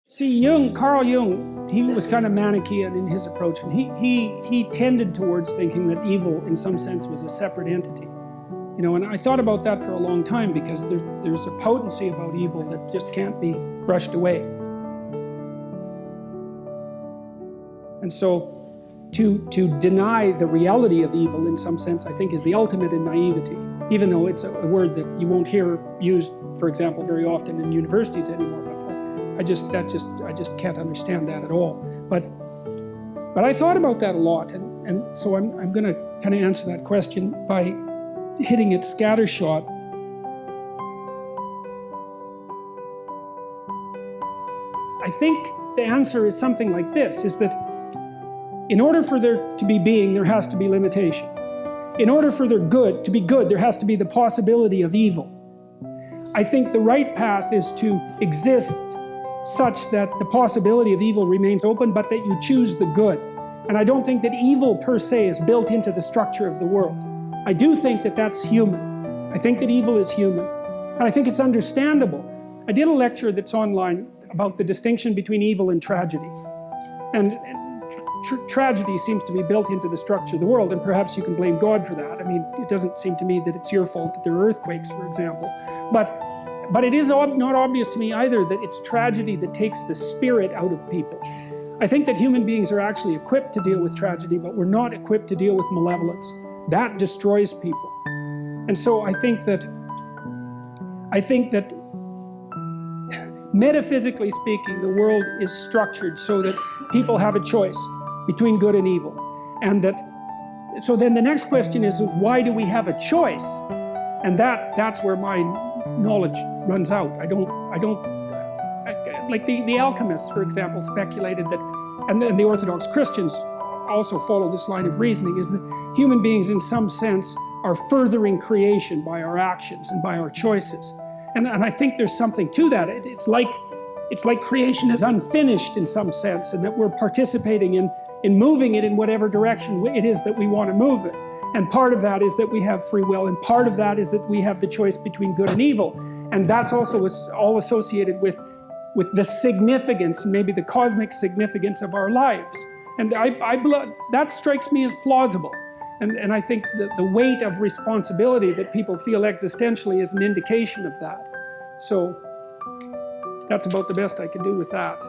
See, Carl Jung, he was kind of Manichaean in his approach, and he tended towards thinking that evil, in some sense, was a separate entity. You know, and I thought about that for a long time because there's a potency about evil that just can't be brushed away. And so, to deny the reality of evil, in some sense, I think is the ultimate in naivety, even though it's a word that you won't hear used, for example, very often in universities anymore. But I just can't understand that at all. But I thought about that a lot, and so I'm going to kind of answer that question by hitting it scattershot. I think the answer is something like this, is that in order for there to be being, there has to be limitation. In order for there to be good, there has to be the possibility of evil. I think the right path is to exist such that the possibility of evil remains open, but that you choose the good. And I don't think that evil per se is built into the structure of the world. I do think that that's human. I think that evil is human. And I think it's understandable. I did a lecture that's online about the distinction between evil and tragedy. And tragedy seems to be built into the structure of the world, and perhaps you can blame God for that. I mean, it doesn't seem to me that it's your fault that there are earthquakes, for example. But it is not obvious to me either that it's tragedy that takes the spirit out of people. I think that human beings are actually equipped to deal with tragedy, but we're not equipped to deal with malevolence. That destroys people. And so I think that metaphysically speaking, the world is structured so that people have a choice between good and evil. So then the next question is, why do we have a choice? And that's where my knowledge runs out. Like the alchemists, for example, speculated that, and the Orthodox Christians also follow this line of reasoning, is that human beings in some sense are furthering creation by our actions and by our choices. And I think there's something to that. It's like creation is unfinished in some sense, and that we're participating in moving it in whatever direction it is that we want to move it. And part of that is that we have free will, and part of that is that we have the choice between good and evil. And that's also all associated with the significance, maybe the cosmic significance of our lives. And that strikes me as plausible. And I think the weight of responsibility that people feel existentially is an indication of that. So that's about the best I can do with that.